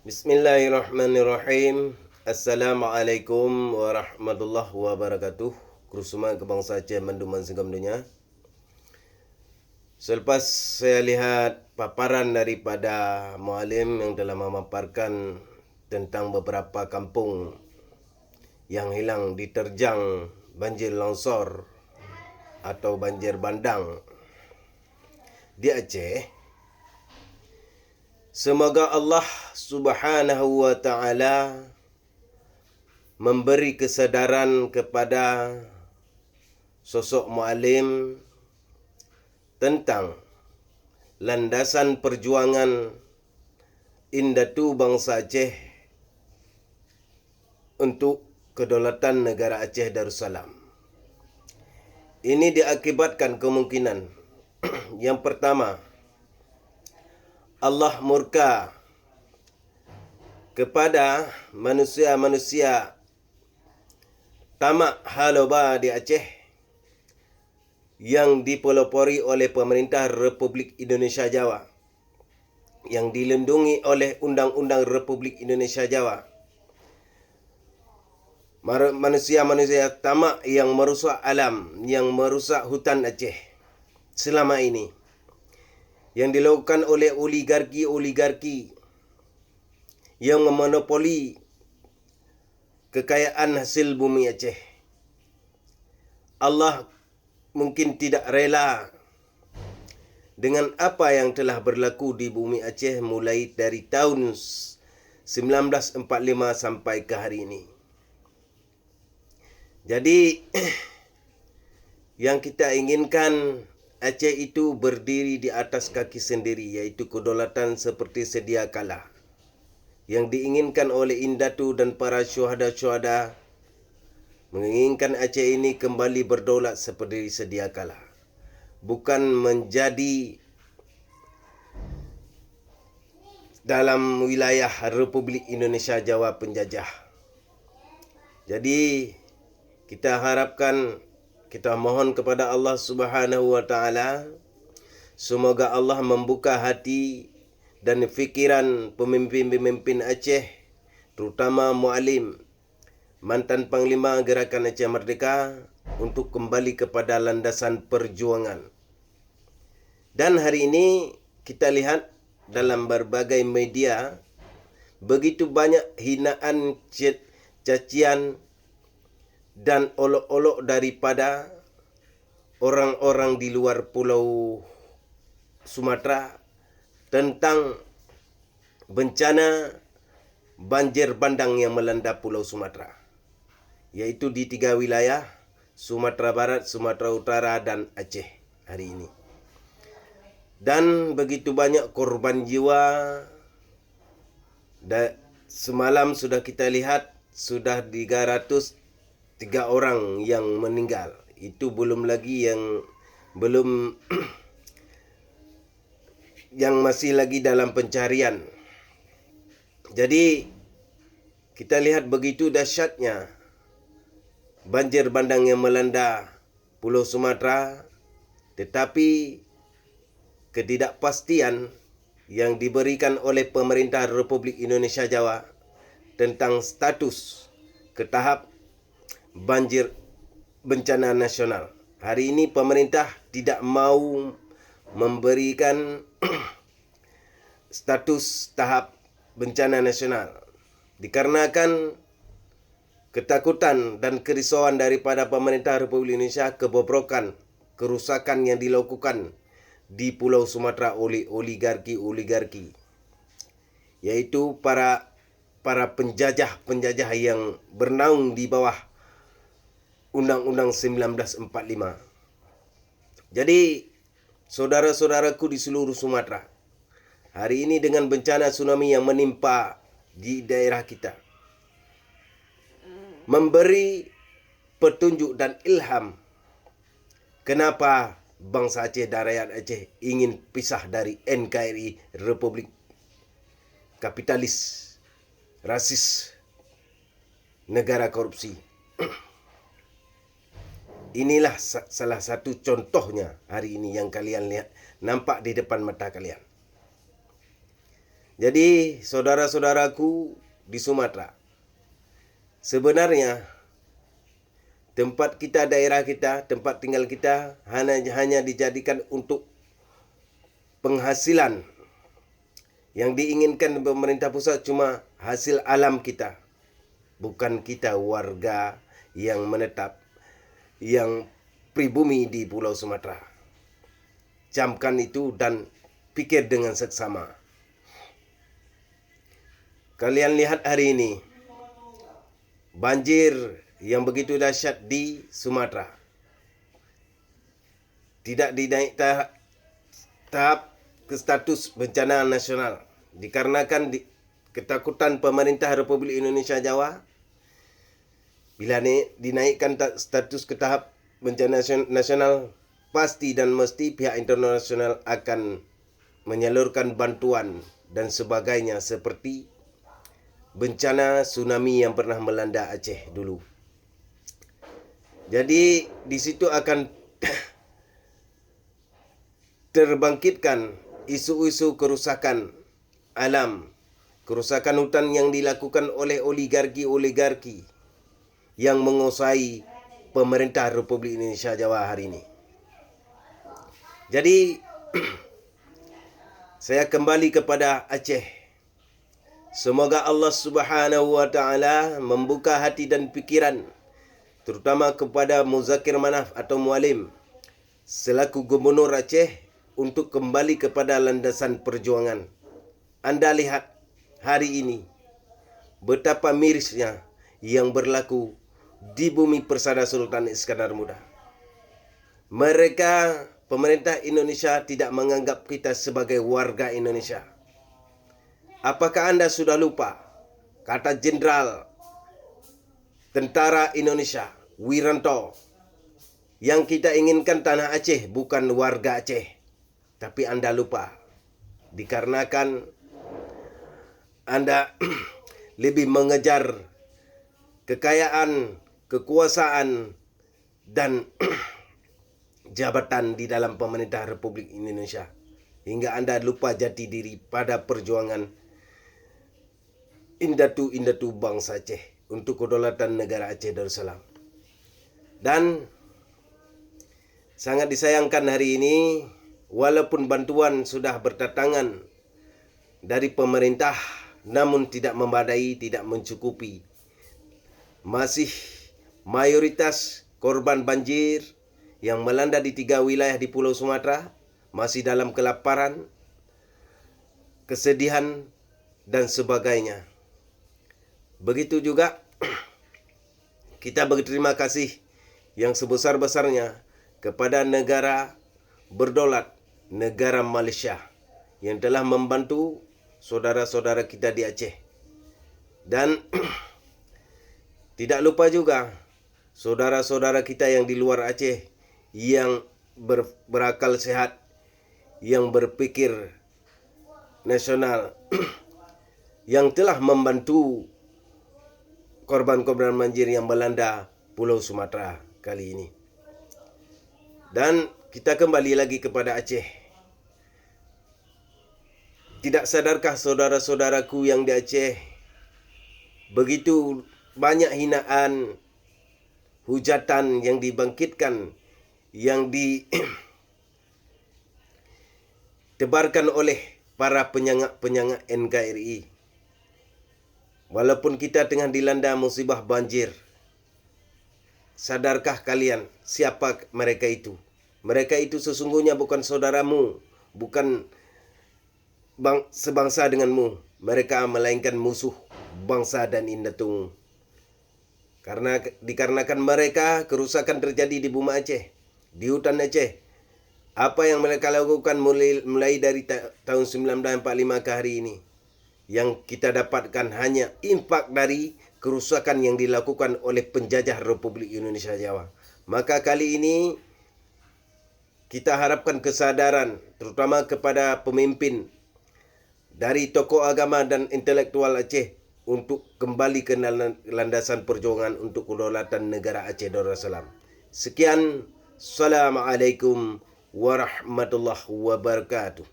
Bismillahirrahmanirrahim. Assalamualaikum warahmatullahi wabarakatuh. Kerusuhan kebangsa Aceh Manduman Senggam Dunia. Selepas saya lihat paparan daripada mualim yang telah memaparkan tentang beberapa kampung yang hilang diterjang banjir longsor atau banjir bandang di Aceh, semoga Allah Subhanahu wa taala memberi kesedaran kepada sosok mualim tentang landasan perjuangan indatu bangsa Aceh untuk kedaulatan negara Aceh Darussalam. Ini diakibatkan kemungkinan yang pertama, Allah murka kepada manusia-manusia tamak haloba di Aceh yang dipelopori oleh pemerintah Republik Indonesia Jawa, yang dilindungi oleh Undang-Undang Republik Indonesia Jawa. Manusia-manusia tamak yang merusak alam, yang merusak hutan Aceh selama ini, yang dilakukan oleh oligarki-oligarki yang memonopoli kekayaan hasil bumi Aceh. Allah mungkin tidak rela dengan apa yang telah berlaku di bumi Aceh mulai dari tahun 1945 sampai ke hari ini. Jadi yang kita inginkan Aceh itu berdiri di atas kaki sendiri, iaitu kedaulatan seperti sedia kala. Yang diinginkan oleh Indatu dan para syuhada-syuhada menginginkan Aceh ini kembali berdaulat seperti sedia kala. Bukan menjadi dalam wilayah Republik Indonesia Jawa penjajah. Jadi kita harapkan, kita mohon kepada Allah Subhanahu wa taala, semoga Allah membuka hati dan fikiran pemimpin-pemimpin Aceh, terutama mualim, mantan Panglima Gerakan Aceh Merdeka, untuk kembali kepada landasan perjuangan. Dan hari ini kita lihat dalam berbagai media begitu banyak hinaan, cacian dan olok-olok daripada orang-orang di luar Pulau Sumatera tentang bencana banjir bandang yang melanda Pulau Sumatera, yaitu di 3 wilayah, Sumatera Barat, Sumatera Utara, dan Aceh hari ini. Dan begitu banyak korban jiwa. Semalam sudah kita lihat sudah 303 orang yang meninggal. Itu belum lagi yang masih lagi dalam pencarian. Jadi kita lihat begitu dahsyatnya banjir bandang yang melanda Pulau Sumatera, tetapi ketidakpastian yang diberikan oleh pemerintah Republik Indonesia Jawa tentang status ke tahap banjir bencana nasional. Hari ini pemerintah tidak mau memberikan status tahap bencana nasional dikarenakan ketakutan dan kerisauan daripada pemerintah Republik Indonesia kebobrokan, kerusakan yang dilakukan di Pulau Sumatera oleh oligarki-oligarki, yaitu para penjajah-penjajah yang bernaung di bawah Undang-Undang 1945. Jadi, saudara-saudaraku di seluruh Sumatera, hari ini dengan bencana tsunami yang menimpa di daerah kita, memberi petunjuk dan ilham kenapa bangsa Aceh dan rakyat Aceh ingin pisah dari NKRI, Republik Kapitalis, Rasis, Negara Korupsi. Inilah salah satu contohnya hari ini yang kalian lihat, nampak di depan mata kalian. Jadi saudara-saudaraku di Sumatera, sebenarnya tempat kita, daerah kita, tempat tinggal kita hanya dijadikan untuk penghasilan. Yang diinginkan pemerintah pusat cuma hasil alam kita. Bukan kita warga yang menetap, yang pribumi di Pulau Sumatera. Camkan itu dan pikir dengan seksama. Kalian lihat hari ini, banjir yang begitu dahsyat di Sumatera. Tidak dinaik tahap ke status bencana nasional dikarenakan ketakutan pemerintah Republik Indonesia Jawa. Bila dinaikkan status ke tahap bencana nasional, pasti dan mesti pihak internasional akan menyalurkan bantuan dan sebagainya seperti bencana tsunami yang pernah melanda Aceh dulu. Jadi di situ akan terbangkitkan isu-isu kerusakan alam, kerusakan hutan yang dilakukan oleh oligarki-oligarki yang menguasai pemerintah Republik Indonesia Jawa hari ini. Jadi saya kembali kepada Aceh. Semoga Allah Subhanahu wa taala membuka hati dan pikiran, terutama kepada Muzakir Manaf atau Mualim selaku Gubernur Aceh, untuk kembali kepada landasan perjuangan. Anda lihat hari ini betapa mirisnya yang berlaku di bumi persada Sultan Iskandar Muda. Mereka, pemerintah Indonesia, tidak menganggap kita sebagai warga Indonesia. Apakah Anda sudah lupa kata Jenderal Tentara Indonesia Wiranto, yang kita inginkan tanah Aceh bukan warga Aceh? Tapi Anda lupa, dikarenakan Anda lebih mengejar kekayaan, kekuasaan, dan jabatan di dalam pemerintah Republik Indonesia, hingga Anda lupa jati diri pada perjuangan indatu bangsa Aceh untuk kedaulatan negara Aceh Darussalam. Dan sangat disayangkan hari ini, walaupun bantuan sudah berdatangan dari pemerintah, namun tidak memadai, tidak mencukupi. Masih mayoritas korban banjir yang melanda di 3 wilayah di Pulau Sumatera masih dalam kelaparan, kesedihan, dan sebagainya. Begitu juga kita berterima kasih yang sebesar-besarnya kepada negara berdaulat, negara Malaysia, yang telah membantu saudara-saudara kita di Aceh. Dan tidak lupa juga saudara-saudara kita yang di luar Aceh yang berakal sehat, yang berpikir nasional, yang telah membantu korban-korban banjir yang melanda Pulau Sumatera kali ini. Dan kita kembali lagi kepada Aceh. Tidak sadarkah saudara-saudaraku yang di Aceh, begitu banyak hinaan, hujatan yang dibangkitkan, yang ditebarkan oleh para penyangak-penyangak NKRI. Walaupun kita tengah dilanda musibah banjir, sadarkah kalian siapa mereka itu? Mereka itu sesungguhnya bukan saudaramu, bukan sebangsa denganmu. Mereka melainkan musuh bangsa dan indatu. Dikarenakan mereka, kerusakan terjadi di bumi Aceh, di hutan Aceh. Apa yang mereka lakukan mulai dari tahun 1945 ke hari ini, yang kita dapatkan hanya impak dari kerusakan yang dilakukan oleh penjajah Republik Indonesia Jawa. Maka kali ini kita harapkan kesadaran, terutama kepada pemimpin dari tokoh agama dan intelektual Aceh, untuk kembali ke landasan perjuangan untuk kedaulatan negara Aceh Darussalam. Sekian, Assalamualaikum warahmatullahi wabarakatuh.